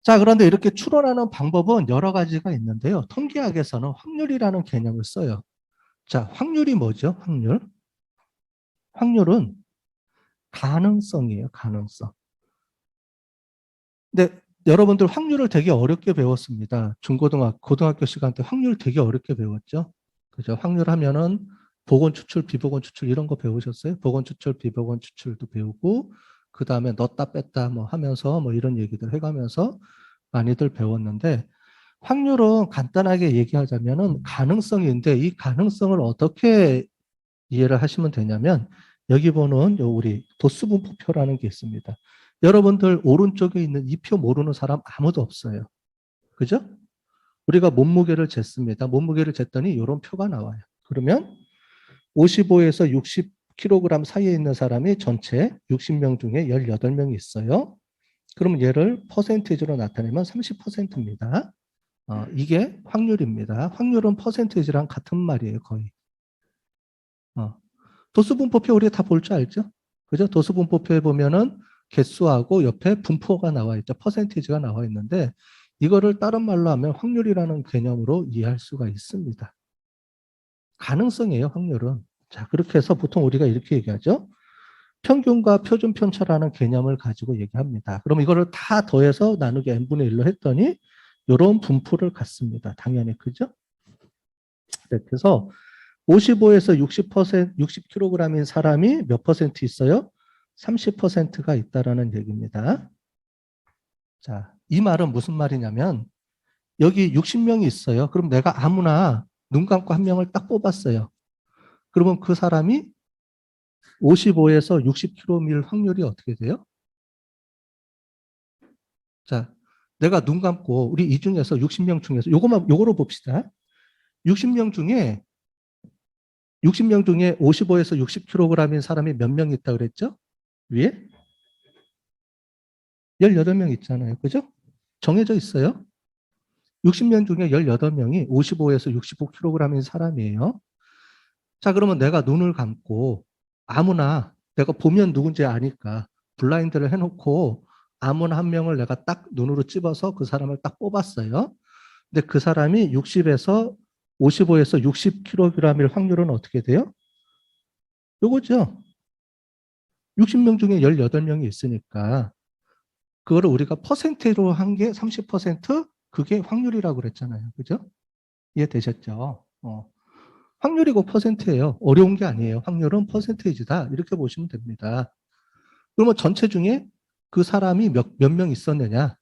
자, 그런데 이렇게 추론하는 방법은 여러 가지가 있는데요. 통계학에서는 확률이라는 개념을 써요. 자, 확률이 뭐죠? 확률. 확률은 가능성이에요. 가능성. 근데 여러분들 확률을 되게 어렵게 배웠습니다. 고등학교 시간 때 확률 되게 어렵게 배웠죠. 그죠? 확률 하면은 보건 추출, 비보건 추출 이런 거 배우셨어요? 보건 추출, 비보건 추출도 배우고 그 다음에 넣었다 뺐다 뭐 하면서 뭐 이런 얘기들 해가면서 많이들 배웠는데 확률은 간단하게 얘기하자면은 가능성인데 이 가능성을 어떻게 이해를 하시면 되냐면 여기 보는 우리 도수분포표라는 게 있습니다. 여러분들 오른쪽에 있는 이 표 모르는 사람 아무도 없어요. 그죠? 우리가 몸무게를 쟀습니다. 몸무게를 쟀더니 이런 표가 나와요. 그러면 55에서 60kg 사이에 있는 사람이 전체 60명 중에 18명이 있어요. 그럼 얘를 퍼센테이지로 나타내면 30%입니다. 이게 확률입니다. 확률은 퍼센테이지랑 같은 말이에요, 거의. 도수분포표 우리가 다 볼 줄 알죠? 그죠? 도수분포표에 보면은 개수하고 옆에 분포가 나와 있죠. 퍼센테이지가 나와 있는데 이거를 다른 말로 하면 확률이라는 개념으로 이해할 수가 있습니다. 가능성이에요, 확률은. 자, 그렇게 해서 보통 우리가 이렇게 얘기하죠. 평균과 표준 편차라는 개념을 가지고 얘기합니다. 그럼 이거를 다 더해서 나누기 n분의 1로 했더니 이런 분포를 갖습니다. 당연히 그죠? 네, 그래서 55에서 60kg인 사람이 몇 퍼센트 있어요? 30%가 있다라는 얘기입니다. 자, 이 말은 무슨 말이냐면 여기 60명이 있어요. 그럼 내가 아무나 눈 감고 한 명을 딱 뽑았어요. 그러면 그 사람이 55에서 60kg일 확률이 어떻게 돼요? 자, 내가 눈 감고 우리 이 중에서 60명 중에서 요거로 봅시다. 60명 중에 55에서 60kg인 사람이 몇 명 있다 그랬죠? 위에 18명 있잖아요. 그죠? 정해져 있어요. 60명 중에 18명이 55에서 65kg인 사람이에요. 자, 그러면 내가 눈을 감고 아무나 내가 보면 누군지 아니까 블라인드를 해놓고 아무나 한 명을 내가 딱 눈으로 찝어서 그 사람을 딱 뽑았어요. 근데 그 사람이 55에서 60kg일 확률은 어떻게 돼요? 요거죠. 60명 중에 18명이 있으니까 그거를 우리가 퍼센테이로 한 게 30% 그게 확률이라고 그랬잖아요. 그죠? 이해되셨죠? 확률이고 퍼센트예요. 어려운 게 아니에요. 확률은 퍼센테이지다. 이렇게 보시면 됩니다. 그러면 전체 중에 그 사람이 몇 명 있었느냐?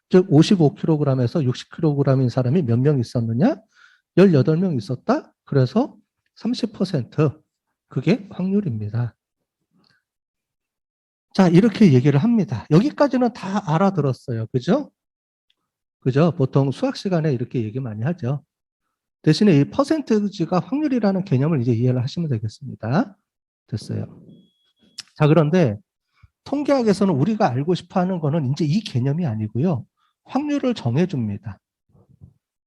즉 55kg에서 60kg인 사람이 몇 명 있었느냐? 18명 있었다. 그래서 30% 그게 확률입니다. 자, 이렇게 얘기를 합니다. 여기까지는 다 알아들었어요. 그죠? 그죠? 보통 수학 시간에 이렇게 얘기 많이 하죠. 대신에 이 퍼센테이지가 확률이라는 개념을 이제 이해를 하시면 되겠습니다. 됐어요. 자, 그런데 통계학에서는 우리가 알고 싶어 하는 거는 이제 이 개념이 아니고요. 확률을 정해줍니다.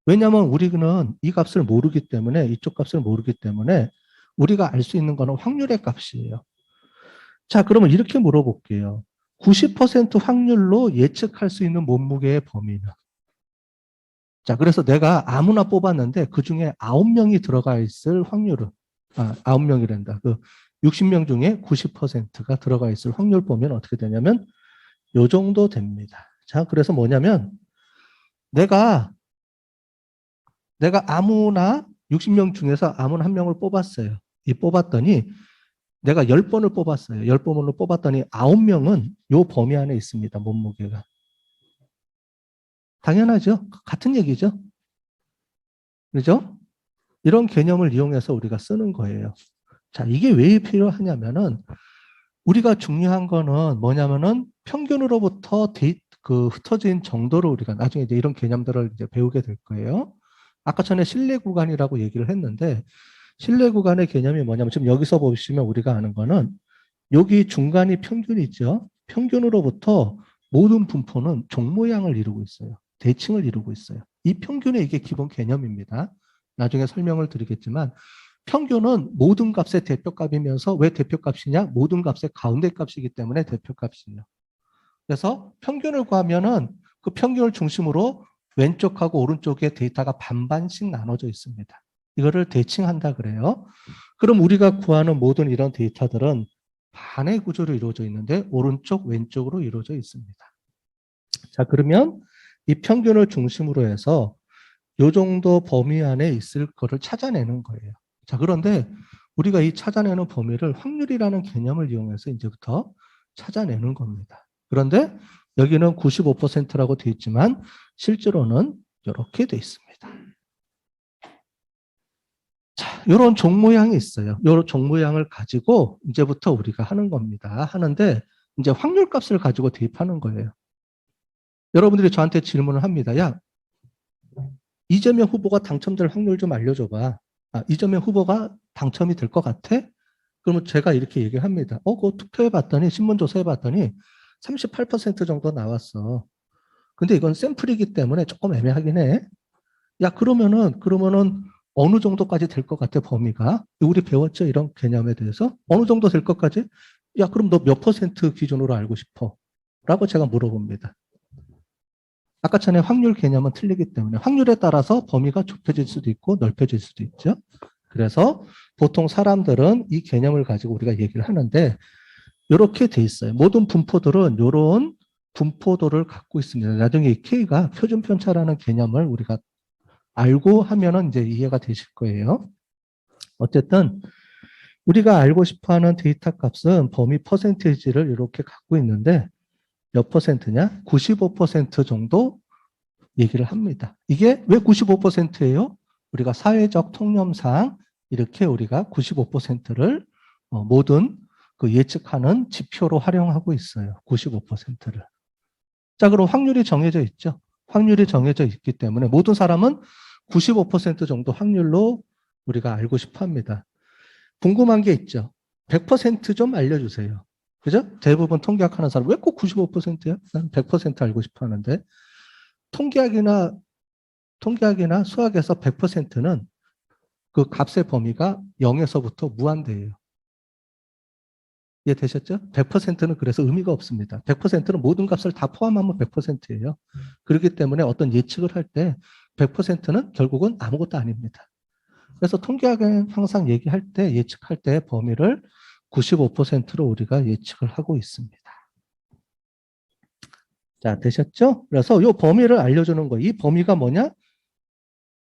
왜냐하면 우리는 이 값을 모르기 때문에, 이쪽 값을 모르기 때문에 우리가 알 수 있는 거는 확률의 값이에요. 자, 그러면 이렇게 물어볼게요. 90% 확률로 예측할 수 있는 몸무게의 범위는? 자, 그래서 내가 아무나 뽑았는데 그 중에 9명이 들어가 있을 확률은, 9명이란다. 그 60명 중에 90%가 들어가 있을 확률 보면 어떻게 되냐면 요 정도 됩니다. 자, 그래서 뭐냐면 내가 아무나 60명 중에서 아무나 한 명을 뽑았어요. 이 뽑았더니 내가 10번을 뽑았어요. 10번으로 뽑았더니 9명은 요 범위 안에 있습니다. 몸무게가. 당연하죠. 같은 얘기죠. 그죠? 이런 개념을 이용해서 우리가 쓰는 거예요. 자, 이게 왜 필요하냐면은 우리가 중요한 거는 뭐냐면은 평균으로부터 흩어진 정도로 우리가 나중에 이제 이런 개념들을 이제 배우게 될 거예요. 아까 전에 신뢰 구간이라고 얘기를 했는데 신뢰 구간의 개념이 뭐냐면 지금 여기서 보시면 우리가 아는 거는 여기 중간이 평균이죠. 평균으로부터 모든 분포는 종 모양을 이루고 있어요. 대칭을 이루고 있어요. 이 평균의 이게 기본 개념입니다. 나중에 설명을 드리겠지만 평균은 모든 값의 대표값이면서 왜 대표값이냐? 모든 값의 가운데 값이기 때문에 대표값이에요. 그래서 평균을 구하면은 그 평균을 중심으로 왼쪽하고 오른쪽에 데이터가 반반씩 나눠져 있습니다. 이거를 대칭한다 그래요. 그럼 우리가 구하는 모든 이런 데이터들은 반의 구조로 이루어져 있는데 오른쪽, 왼쪽으로 이루어져 있습니다. 자, 그러면 이 평균을 중심으로 해서 이 정도 범위 안에 있을 거를 찾아내는 거예요. 자, 그런데 우리가 이 찾아내는 범위를 확률이라는 개념을 이용해서 이제부터 찾아내는 겁니다. 그런데 여기는 95%라고 되어 있지만 실제로는 이렇게 되어 있습니다. 자, 이런 종 모양이 있어요. 이런 종 모양을 가지고 이제부터 우리가 하는 겁니다. 하는데 이제 확률 값을 가지고 대입하는 거예요. 여러분들이 저한테 질문을 합니다. 야, 이재명 후보가 당첨될 확률 좀 알려줘봐. 이재명 후보가 당첨이 될 것 같아? 그러면 제가 이렇게 얘기합니다. 그거 투표해봤더니, 신문조사해봤더니 38% 정도 나왔어. 근데 이건 샘플이기 때문에 조금 애매하긴 해. 야, 그러면은 어느 정도까지 될 것 같아, 범위가? 우리 배웠죠? 이런 개념에 대해서? 어느 정도 될 것까지? 야, 그럼 너 몇 퍼센트 기준으로 알고 싶어? 라고 제가 물어봅니다. 아까 전에 확률 개념은 틀리기 때문에 확률에 따라서 범위가 좁혀질 수도 있고 넓혀질 수도 있죠. 그래서 보통 사람들은 이 개념을 가지고 우리가 얘기를 하는데 이렇게 돼 있어요. 모든 분포들은 이런 분포도를 갖고 있습니다. 나중에 이 K가 표준 편차라는 개념을 우리가 알고 하면은 이제 이해가 되실 거예요. 어쨌든 우리가 알고 싶어하는 데이터 값은 범위 퍼센테이지를 이렇게 갖고 있는데 몇 퍼센트냐? 95% 정도 얘기를 합니다. 이게 왜 95%예요? 우리가 사회적 통념상 이렇게 우리가 95%를 모든 그 예측하는 지표로 활용하고 있어요. 95%를. 자, 그럼 확률이 정해져 있죠. 확률이 정해져 있기 때문에 모든 사람은 95% 정도 확률로 우리가 알고 싶어 합니다. 궁금한 게 있죠. 100%좀 알려주세요. 그죠? 대부분 통계학하는 사람 왜 꼭 95%야? 난 100% 알고 싶어 하는데 통계학이나 수학에서 100%는 그 값의 범위가 0에서부터 무한대예요. 이해되셨죠? 100%는 그래서 의미가 없습니다. 100%는 모든 값을 다 포함하면 100%예요. 그렇기 때문에 어떤 예측을 할 때 100%는 결국은 아무것도 아닙니다. 그래서 통계학은 항상 얘기할 때, 예측할 때 범위를 95%로 우리가 예측을 하고 있습니다. 자, 되셨죠? 그래서 이 범위를 알려주는 거, 이 범위가 뭐냐?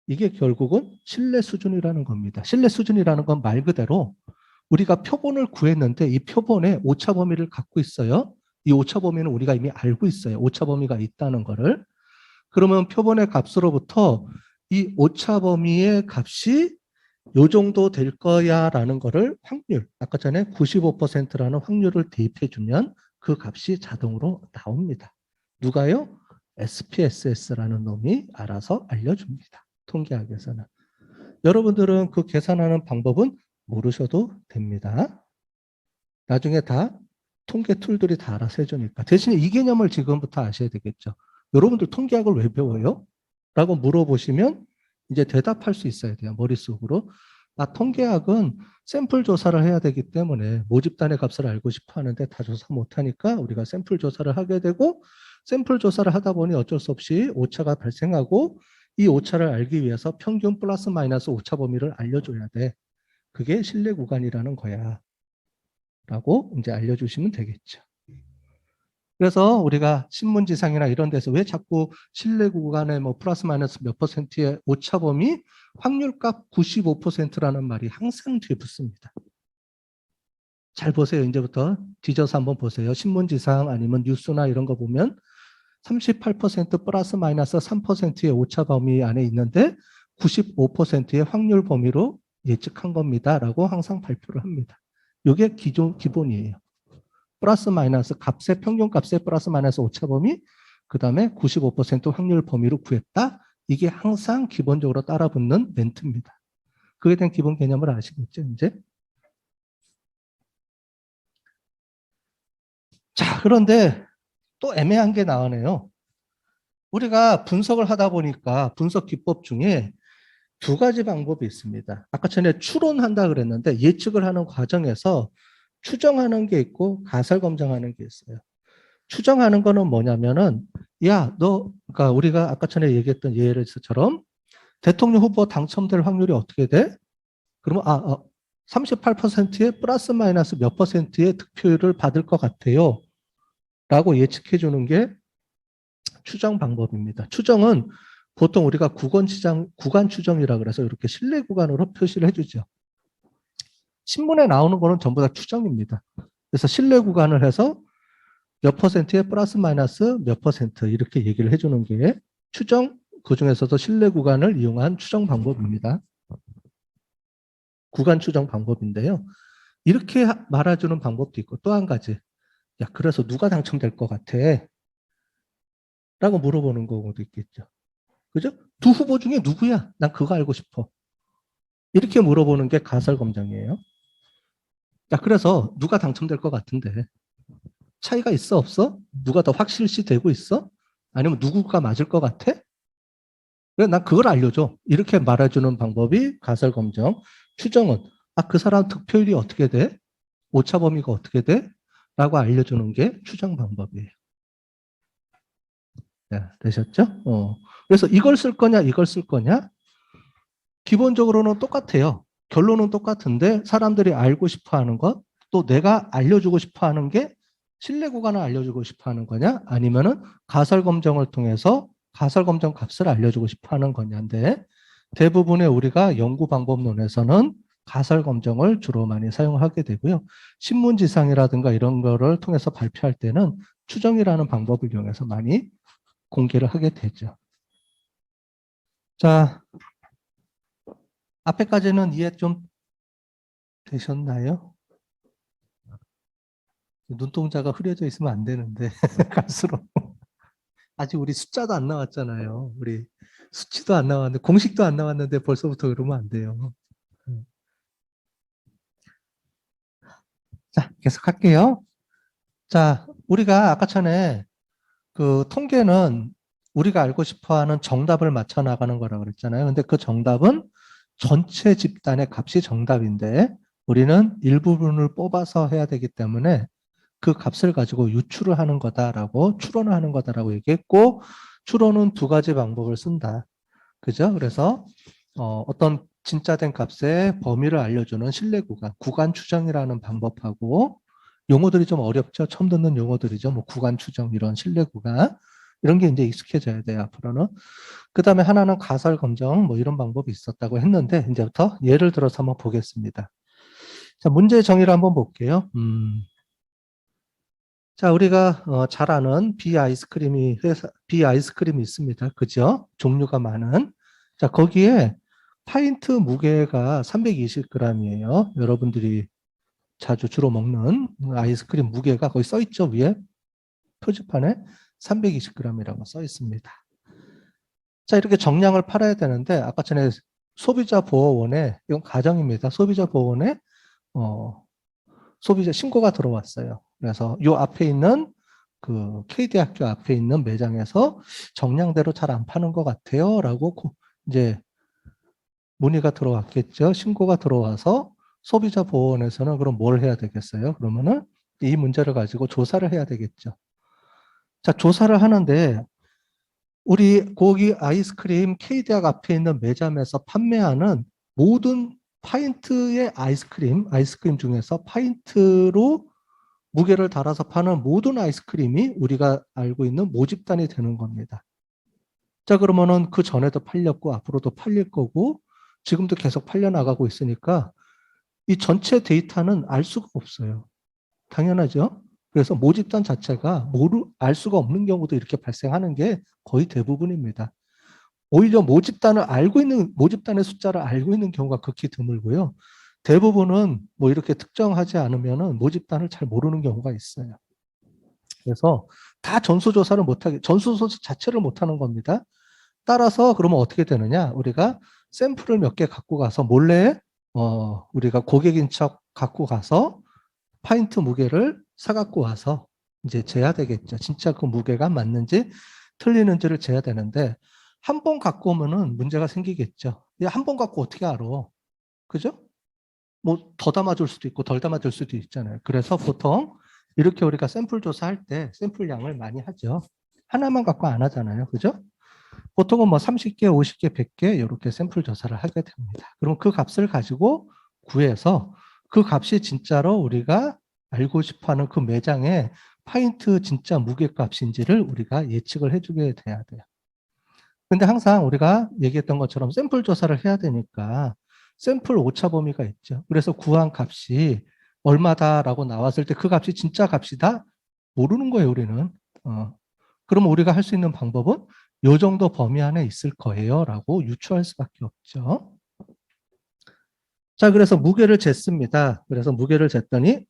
이게 결국은 신뢰 수준이라는 겁니다. 신뢰 수준이라는 건 말 그대로 우리가 표본을 구했는데 이 표본에 오차 범위를 갖고 있어요. 이 오차 범위는 우리가 이미 알고 있어요. 오차 범위가 있다는 거를. 그러면 표본의 값으로부터 이 오차 범위의 값이 요 정도 될 거야 라는 거를 확률, 아까 전에 95%라는 확률을 대입해 주면 그 값이 자동으로 나옵니다. 누가요? SPSS라는 놈이 알아서 알려줍니다. 통계학에서는. 여러분들은 그 계산하는 방법은 모르셔도 됩니다. 나중에 다 통계 툴들이 다 알아서 해주니까. 대신에 이 개념을 지금부터 아셔야 되겠죠. 여러분들 통계학을 왜 배워요? 라고 물어보시면 이제 대답할 수 있어야 돼요. 머릿속으로. 통계학은 샘플 조사를 해야 되기 때문에 모집단의 값을 알고 싶어 하는데 다 조사 못하니까 우리가 샘플 조사를 하게 되고 샘플 조사를 하다 보니 어쩔 수 없이 오차가 발생하고 이 오차를 알기 위해서 평균 플러스 마이너스 오차 범위를 알려줘야 돼. 그게 신뢰 구간이라는 거야. 라고 이제 알려주시면 되겠죠. 그래서 우리가 신문지상이나 이런 데서 왜 자꾸 신뢰 구간에 뭐 플러스 마이너스 몇 퍼센트의 오차 범위 확률값 95%라는 말이 항상 뒤에 붙습니다. 잘 보세요. 이제부터 뒤져서 한번 보세요. 신문지상 아니면 뉴스나 이런 거 보면 38% 플러스 마이너스 3%의 오차 범위 안에 있는데 95%의 확률 범위로 예측한 겁니다. 라고 항상 발표를 합니다. 이게 기본이에요. 플러스 마이너스 값의 평균 값의 플러스 마이너스 오차 범위, 그 다음에 95% 확률 범위로 구했다. 이게 항상 기본적으로 따라붙는 멘트입니다. 그에 대한 기본 개념을 아시겠죠, 이제? 자, 그런데 또 애매한 게 나오네요. 우리가 분석을 하다 보니까 분석 기법 중에 두 가지 방법이 있습니다. 아까 전에 추론한다 그랬는데 예측을 하는 과정에서 추정하는 게 있고 가설 검증하는 게 있어요. 추정하는 거는 뭐냐면은 야, 너, 그러니까 우리가 아까 전에 얘기했던 예를처럼 대통령 후보 당첨될 확률이 어떻게 돼? 그러면 38%의 플러스 마이너스 몇 퍼센트의 득표율을 받을 것 같아요. 라고 예측해 주는 게 추정 방법입니다. 추정은 보통 우리가 구간 추정이라 그래서 이렇게 실내 구간으로 표시를 해주죠. 신문에 나오는 거는 전부 다 추정입니다. 그래서 실내 구간을 해서 몇 퍼센트의 플러스 마이너스 몇 퍼센트 이렇게 얘기를 해주는 게 추정, 그중에서도 실내 구간을 이용한 추정 방법입니다. 구간 추정 방법인데요. 이렇게 말해주는 방법도 있고 또 한 가지. 야, 그래서 누가 당첨될 것 같아? 라고 물어보는 경우도 있겠죠. 그죠? 두 후보 중에 누구야? 난 그거 알고 싶어. 이렇게 물어보는 게 가설 검정이에요. 야, 그래서 누가 당첨될 것 같은데 차이가 있어 없어? 누가 더 확실시 되고 있어? 아니면 누구가 맞을 것 같아? 그래, 난 그걸 알려줘. 이렇게 말해주는 방법이 가설 검정. 추정은 그 사람 득표율이 어떻게 돼? 오차 범위가 어떻게 돼? 라고 알려주는 게 추정 방법이에요. 네, 되셨죠? 그래서 이걸 쓸 거냐, 이걸 쓸 거냐? 기본적으로는 똑같아요. 결론은 똑같은데 사람들이 알고 싶어 하는 것, 또 내가 알려주고 싶어 하는 게 신뢰 구간을 알려주고 싶어 하는 거냐, 아니면은 가설 검정을 통해서 가설 검정 값을 알려주고 싶어 하는 거냐인데 대부분의 우리가 연구 방법론에서는 가설 검정을 주로 많이 사용하게 되고요. 신문지상이라든가 이런 거를 통해서 발표할 때는 추정이라는 방법을 이용해서 많이 공개를 하게 되죠. 자, 앞에까지는 이해 좀 되셨나요? 눈동자가 흐려져 있으면 안 되는데 갈수록 아직 우리 숫자도 안 나왔잖아요. 우리 수치도 안 나왔는데 공식도 안 나왔는데 벌써부터 그러면 안 돼요. 자, 계속 할게요. 자, 우리가 아까 전에 그 통계는 우리가 알고 싶어하는 정답을 맞춰 나가는 거라고 그랬잖아요. 근데 그 정답은 전체 집단의 값이 정답인데 우리는 일부분을 뽑아서 해야 되기 때문에 그 값을 가지고 유추를 하는 거다라고 추론을 하는 거다라고 얘기했고 추론은 두 가지 방법을 쓴다. 그죠? 그래서 어떤 진짜 된 값의 범위를 알려주는 신뢰 구간, 구간 추정이라는 방법하고 용어들이 좀 어렵죠. 처음 듣는 용어들이죠. 뭐 구간 추정 이런 신뢰 구간 이런 게 이제 익숙해져야 돼요. 앞으로는. 그 다음에 하나는 가설 검정 뭐 이런 방법이 있었다고 했는데 이제부터 예를 들어서 한번 보겠습니다. 자, 문제 정의를 한번 볼게요. 자, 우리가 잘 아는 비 아이스크림이 있습니다. 그죠? 종류가 많은. 자, 거기에 파인트 무게가 320g이에요. 여러분들이 자주 주로 먹는 아이스크림 무게가 거기 써 있죠, 위에 표지판에 320g이라고 써 있습니다. 자, 이렇게 정량을 팔아야 되는데 아까 전에 소비자보호원에 이건 가정입니다. 소비자보호원에 소비자 신고가 들어왔어요. 그래서 요 앞에 있는 그 K대학교 앞에 있는 매장에서 정량대로 잘 안 파는 것 같아요. 라고 이제 문의가 들어왔겠죠. 신고가 들어와서 소비자보호원에서는 그럼 뭘 해야 되겠어요? 그러면은 이 문제를 가지고 조사를 해야 되겠죠. 자, 조사를 하는데 우리 고기 아이스크림 K대학 앞에 있는 매점에서 판매하는 모든 파인트의 아이스크림 중에서 파인트로 무게를 달아서 파는 모든 아이스크림이 우리가 알고 있는 모집단이 되는 겁니다. 자, 그러면은 그 전에도 팔렸고 앞으로도 팔릴 거고 지금도 계속 팔려나가고 있으니까 이 전체 데이터는 알 수가 없어요. 당연하죠. 그래서 모집단 자체가 알 수가 없는 경우도 이렇게 발생하는 게 거의 대부분입니다. 오히려 모집단의 숫자를 알고 있는 경우가 극히 드물고요. 대부분은 뭐 이렇게 특정하지 않으면은 모집단을 잘 모르는 경우가 있어요. 그래서 다 전수조사 자체를 못하는 겁니다. 따라서 그러면 어떻게 되느냐? 우리가 샘플을 몇 개 갖고 가서 몰래 우리가 고객인 척 갖고 가서 파인트 무게를 사갖고 와서 이제 재야 되겠죠. 진짜 그 무게가 맞는지 틀리는지를 재야 되는데 한 번 갖고 오면은 문제가 생기겠죠. 한 번 갖고 어떻게 알아? 그죠? 뭐 더 담아줄 수도 있고 덜 담아줄 수도 있잖아요. 그래서 보통 이렇게 우리가 샘플 조사할 때 샘플 양을 많이 하죠. 하나만 갖고 안 하잖아요. 그죠? 보통은 뭐 30개, 50개, 100개 이렇게 샘플 조사를 하게 됩니다. 그럼 그 값을 가지고 구해서 그 값이 진짜로 우리가 알고 싶어하는 그 매장의 파인트 진짜 무게값인지를 우리가 예측을 해주게 돼야 돼요. 근데 항상 우리가 얘기했던 것처럼 샘플 조사를 해야 되니까 샘플 오차 범위가 있죠. 그래서 구한 값이 얼마다라고 나왔을 때 그 값이 진짜 값이다? 모르는 거예요, 우리는. 그러면 우리가 할 수 있는 방법은 요 정도 범위 안에 있을 거예요 라고 유추할 수밖에 없죠. 자, 그래서 무게를 쟀습니다. 그래서 무게를 쟀더니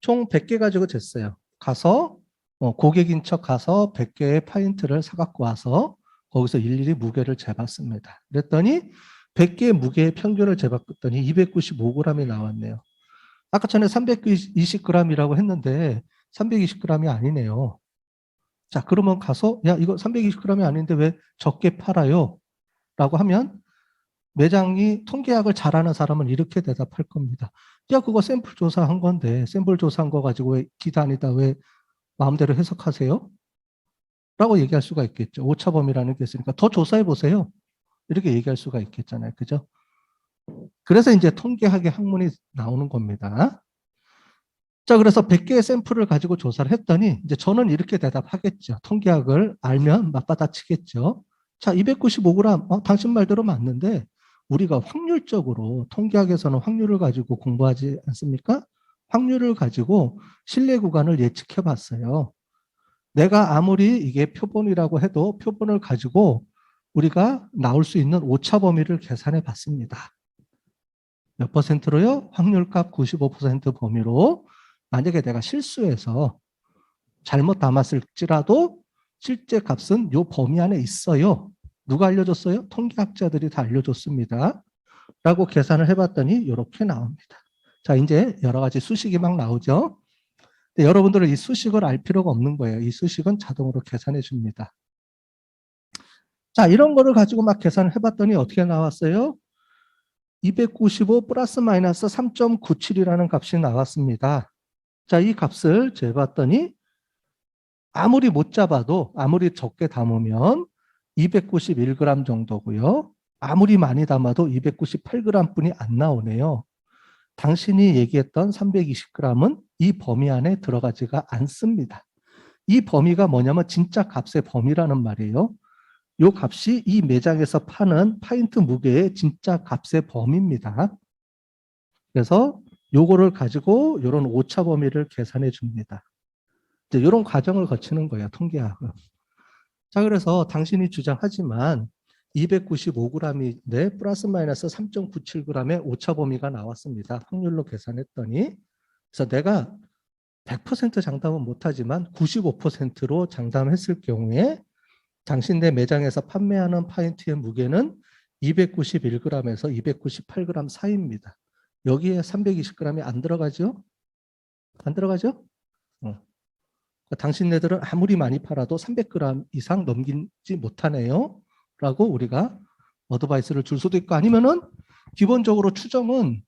총 100개 가지고 쟀어요. 가서 고객인 척 가서 100개의 파인트를 사갖고 와서 거기서 일일이 무게를 재봤습니다. 그랬더니 100개의 무게의 평균을 재봤더니 295g이 나왔네요. 아까 전에 320g이라고 했는데 320g이 아니네요. 자, 그러면 가서 야, 이거 320g이 아닌데 왜 적게 팔아요? 라고 하면 매장이 통계학을 잘하는 사람은 이렇게 대답할 겁니다. 야, 그거 샘플 조사한 건데 샘플 조사한 거 가지고 왜 기다니다 왜 마음대로 해석하세요? 라고 얘기할 수가 있겠죠. 오차범위라는 게 있으니까 더 조사해 보세요. 이렇게 얘기할 수가 있겠잖아요. 그죠? 그래서 이제 통계학의 학문이 나오는 겁니다. 자, 그래서 100개의 샘플을 가지고 조사를 했더니 이제 저는 이렇게 대답하겠죠. 통계학을 알면 맞받아치겠죠. 자, 295g, 당신 말대로 맞는데 우리가 확률적으로 통계학에서는 확률을 가지고 공부하지 않습니까? 확률을 가지고 신뢰 구간을 예측해 봤어요. 내가 아무리 이게 표본이라고 해도 표본을 가지고 우리가 나올 수 있는 오차 범위를 계산해 봤습니다. 몇 퍼센트로요? 확률값 95% 범위로 만약에 내가 실수해서 잘못 담았을지라도 실제 값은 요 범위 안에 있어요. 누가 알려줬어요? 통계학자들이 다 알려줬습니다. 라고 계산을 해봤더니 이렇게 나옵니다. 자, 이제 여러 가지 수식이 막 나오죠. 근데 여러분들은 이 수식을 알 필요가 없는 거예요. 이 수식은 자동으로 계산해 줍니다. 자, 이런 거를 가지고 막 계산을 해봤더니 어떻게 나왔어요? 295 플러스 마이너스 3.97이라는 값이 나왔습니다. 자, 이 값을 재봤더니 아무리 못 잡아도 아무리 적게 담으면 291g 정도고요. 아무리 많이 담아도 298g 뿐이 안 나오네요. 당신이 얘기했던 320g은 이 범위 안에 들어가지가 않습니다. 이 범위가 뭐냐면 진짜 값의 범위라는 말이에요. 이 값이 이 매장에서 파는 파인트 무게의 진짜 값의 범위입니다. 그래서 요거를 가지고 이런 오차 범위를 계산해 줍니다. 이제 이런 과정을 거치는 거예요, 통계학은. 자, 그래서 당신이 주장하지만 295g인데 플러스 마이너스 3.97g의 오차 범위가 나왔습니다. 확률로 계산했더니. 그래서 내가 100% 장담은 못하지만 95%로 장담했을 경우에 당신네 매장에서 판매하는 파인트의 무게는 291g에서 298g 사이입니다. 여기에 320g이 안 들어가죠? 안 들어가죠? 당신네들은 아무리 많이 팔아도 300g 이상 넘기지 못하네요. 라고 우리가 어드바이스를 줄 수도 있고 아니면은 기본적으로 추정은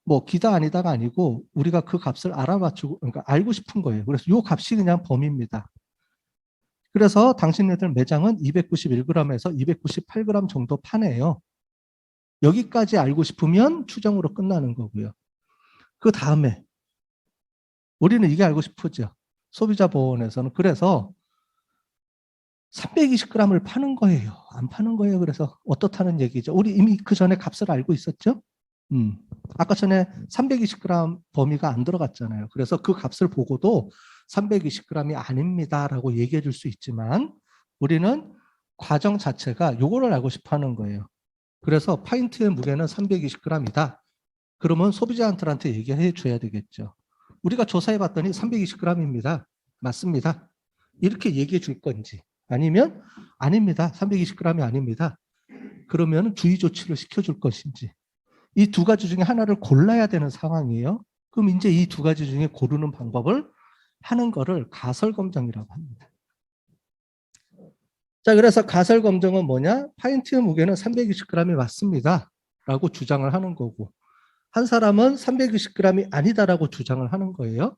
뭐 기다 아니다가 아니고 우리가 그 값을 알아맞추고 그러니까 알고 싶은 거예요. 그래서 이 값이 그냥 범위입니다. 그래서 당신네들 매장은 291g에서 298g 정도 파네요. 여기까지 알고 싶으면 추정으로 끝나는 거고요. 그 다음에 우리는 이게 알고 싶으죠. 소비자 보호원에서는. 그래서 320g을 파는 거예요. 안 파는 거예요. 그래서 어떻다는 얘기죠. 우리 이미 그 전에 값을 알고 있었죠. 아까 전에 320g 범위가 안 들어갔잖아요. 그래서 그 값을 보고도 320g이 아닙니다라고 얘기해 줄 수 있지만 우리는 과정 자체가 요거를 알고 싶어 하는 거예요. 그래서 파인트의 무게는 320g이다. 그러면 소비자한테 얘기해 줘야 되겠죠. 우리가 조사해 봤더니 320g입니다. 맞습니다. 이렇게 얘기해 줄 건지 아니면 아닙니다. 320g이 아닙니다. 그러면 주의 조치를 시켜줄 것인지 이 두 가지 중에 하나를 골라야 되는 상황이에요. 그럼 이제 이 두 가지 중에 고르는 방법을 하는 거를 가설검정이라고 합니다. 자, 그래서 가설검정은 뭐냐? 파인트의 무게는 320g이 맞습니다. 라고 주장을 하는 거고 한 사람은 320g이 아니다라고 주장을 하는 거예요.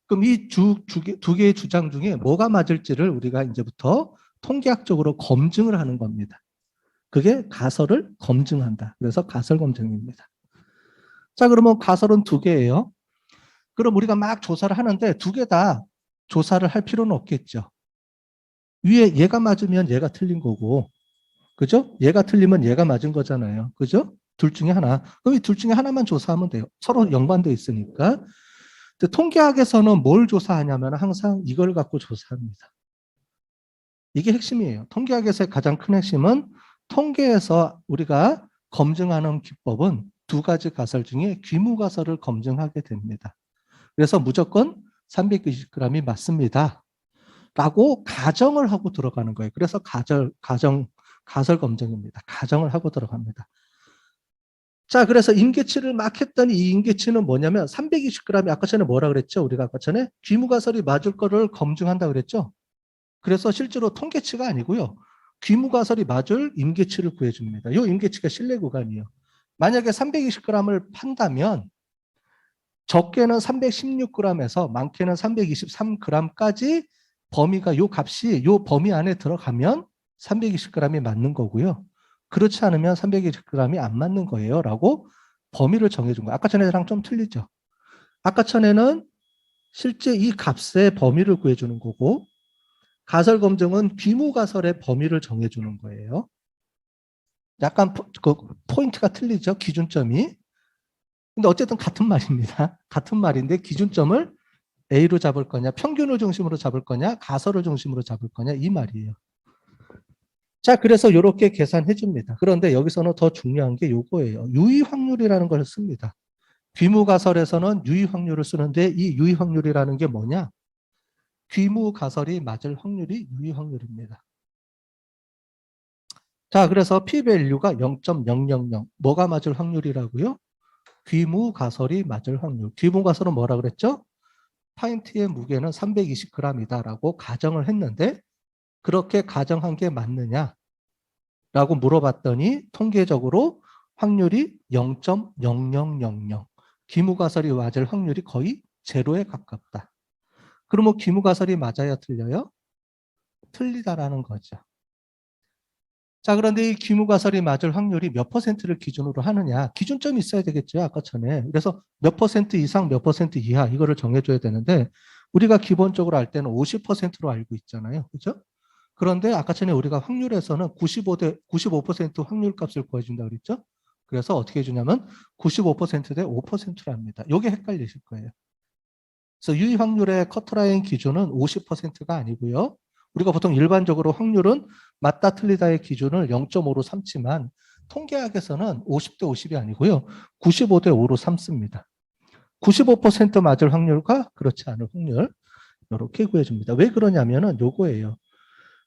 그럼 이 두 개의 주장 중에 뭐가 맞을지를 우리가 이제부터 통계학적으로 검증을 하는 겁니다. 그게 가설을 검증한다. 그래서 가설 검증입니다. 자, 그러면 가설은 두 개예요. 그럼 우리가 막 조사를 하는데 두 개 다 조사를 할 필요는 없겠죠. 위에 얘가 맞으면 얘가 틀린 거고, 그죠? 얘가 틀리면 얘가 맞은 거잖아요. 그죠? 둘 중에 하나. 그럼 이 둘 중에 하나만 조사하면 돼요. 서로 연관돼 있으니까. 근데 통계학에서는 뭘 조사하냐면 항상 이걸 갖고 조사합니다. 이게 핵심이에요. 통계학에서의 가장 큰 핵심은 통계에서 우리가 검증하는 기법은 두 가지 가설 중에 귀무가설을 검증하게 됩니다. 그래서 무조건 390g이 맞습니다. 라고 가정을 하고 들어가는 거예요. 그래서 가설 검증입니다. 가정을 하고 들어갑니다. 자, 그래서 임계치를 막 했더니 이 임계치는 뭐냐면 320g이 아까 전에 뭐라 그랬죠? 우리가 아까 전에 귀무가설이 맞을 거를 검증한다 그랬죠? 그래서 실제로 통계치가 아니고요. 귀무가설이 맞을 임계치를 구해줍니다. 이 임계치가 실내 구간이에요. 만약에 320g을 판다면 적게는 316g에서 많게는 323g까지 범위가 요 값이 요 범위 안에 들어가면 320g이 맞는 거고요. 그렇지 않으면 320g이 안 맞는 거예요. 라고 범위를 정해준 거예요. 아까 전에랑 좀 틀리죠. 아까 전에는 실제 이 값의 범위를 구해주는 거고 가설 검증은 귀무가설의 범위를 정해주는 거예요. 약간 포인트가 틀리죠. 기준점이. 근데 어쨌든 같은 말입니다. 같은 말인데 기준점을 A로 잡을 거냐, 평균을 중심으로 잡을 거냐, 가설을 중심으로 잡을 거냐 이 말이에요. 자, 그래서 이렇게 계산해 줍니다. 그런데 여기서는 더 중요한 게 요거예요. 유의 확률이라는 걸 씁니다. 귀무가설에서는 유의 확률을 쓰는데 이 유의 확률이라는 게 뭐냐? 귀무가설이 맞을 확률이 유의 확률입니다. 자, 그래서 p-value가 0.000 뭐가 맞을 확률이라고요? 귀무가설이 맞을 확률. 귀무가설은 뭐라 그랬죠? 파인트의 무게는 320g이다라고 가정을 했는데 그렇게 가정한 게 맞느냐? 라고 물어봤더니 통계적으로 확률이 0.0000. 귀무가설이 맞을 확률이 거의 제로에 가깝다. 그러면 귀무가설이 맞아야 틀려요? 틀리다라는 거죠. 자, 그런데 이 귀무가설이 맞을 확률이 몇 퍼센트를 기준으로 하느냐? 기준점이 있어야 되겠죠, 아까 전에. 그래서 몇 퍼센트 이상, 몇 퍼센트 이하 이거를 정해줘야 되는데 우리가 기본적으로 알 때는 50%로 알고 있잖아요. 그죠? 그런데 아까 전에 우리가 확률에서는 95% 확률 값을 구해준다고 그랬죠? 그래서 어떻게 해주냐면 95%대 5%랍니다. 이게 헷갈리실 거예요. 그래서 유의 확률의 커트라인 기준은 50%가 아니고요. 우리가 보통 일반적으로 확률은 맞다 틀리다의 기준을 0.5로 삼지만 통계학에서는 50대 50이 아니고요. 95대 5로 삼습니다. 95% 맞을 확률과 그렇지 않을 확률 이렇게 구해줍니다. 왜 그러냐면은 요거예요.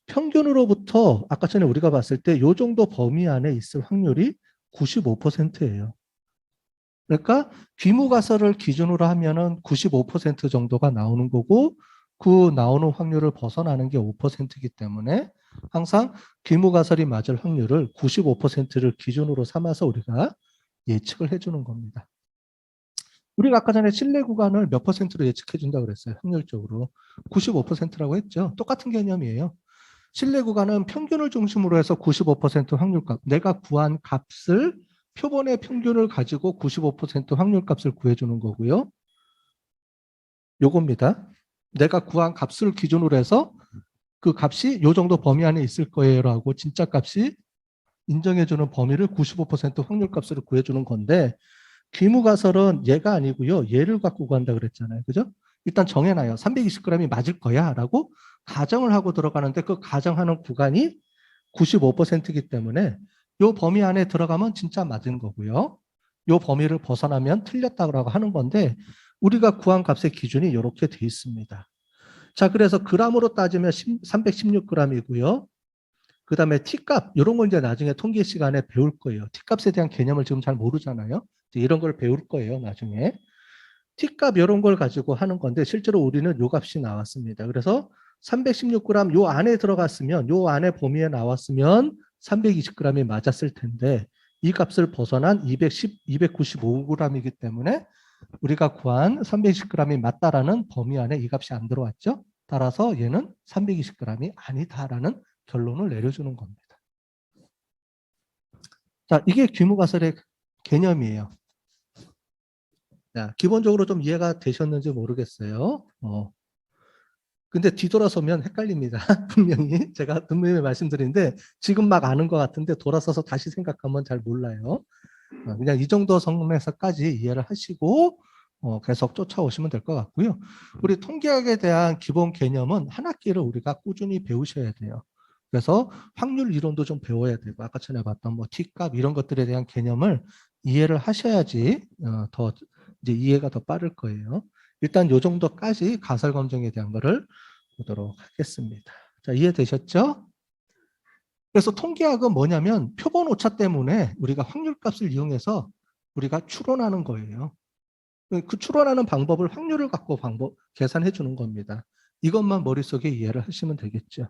평균으로부터 아까 전에 우리가 봤을 때 요 정도 범위 안에 있을 확률이 95%예요. 그러니까 귀무가설을 기준으로 하면은 95% 정도가 나오는 거고 그 나오는 확률을 벗어나는 게 5%이기 때문에 항상 귀무가설이 맞을 확률을 95%를 기준으로 삼아서 우리가 예측을 해주는 겁니다. 우리가 아까 전에 실내 구간을 몇 퍼센트로 예측해 준다고 그랬어요. 확률적으로 95%라고 했죠. 똑같은 개념이에요. 실내 구간은 평균을 중심으로 해서 95% 확률값. 내가 구한 값을 표본의 평균을 가지고 95% 확률값을 구해주는 거고요. 요겁니다. 내가 구한 값을 기준으로 해서 그 값이 요 정도 범위 안에 있을 거예요라고 진짜 값이 인정해주는 범위를 95% 확률값으로 구해주는 건데 귀무가설은 얘가 아니고요. 얘를 갖고 구한다 그랬잖아요. 그죠? 일단 정해놔요. 320g이 맞을 거야 라고 가정을 하고 들어가는데 그 가정하는 구간이 95%이기 때문에 이 범위 안에 들어가면 진짜 맞은 거고요. 이 범위를 벗어나면 틀렸다고 하는 건데 우리가 구한 값의 기준이 이렇게 돼 있습니다. 자, 그래서 g으로 따지면 316g이고요. 그 다음에 T값, 이런 걸 이제 나중에 통계 시간에 배울 거예요. T값에 대한 개념을 지금 잘 모르잖아요. 이런 걸 배울 거예요, 나중에. T값 이런 걸 가지고 하는 건데 실제로 우리는 요 값이 나왔습니다. 그래서 316g 요 안에 들어갔으면 요 안에 범위에 나왔으면 320g이 맞았을 텐데 이 값을 벗어난 295g이기 때문에 우리가 구한 320g이 맞다라는 범위 안에 이 값이 안 들어왔죠. 따라서 얘는 320g이 아니다라는 결론을 내려주는 겁니다. 자, 이게 귀무가설의 개념이에요. 자, 기본적으로 좀 이해가 되셨는지 모르겠어요. 근데 뒤돌아서면 헷갈립니다. 분명히 제가 분명히 말씀드리는데 지금 막 아는 것 같은데 돌아서서 다시 생각하면 잘 몰라요. 그냥 이 정도 선에서까지 이해를 하시고 계속 쫓아오시면 될 것 같고요. 우리 통계학에 대한 기본 개념은 한 학기를 우리가 꾸준히 배우셔야 돼요. 그래서 확률 이론도 좀 배워야 되고 아까 전에 봤던 뭐 T값 이런 것들에 대한 개념을 이해를 하셔야지 더 이제 이해가 더 빠를 거예요. 일단 요 정도까지 가설 검증에 대한 거를 보도록 하겠습니다. 자, 이해되셨죠? 그래서 통계학은 뭐냐면 표본 오차 때문에 우리가 확률값을 이용해서 우리가 추론하는 거예요. 그 추론하는 방법을 확률을 갖고 계산해 주는 겁니다. 이것만 머릿속에 이해를 하시면 되겠죠.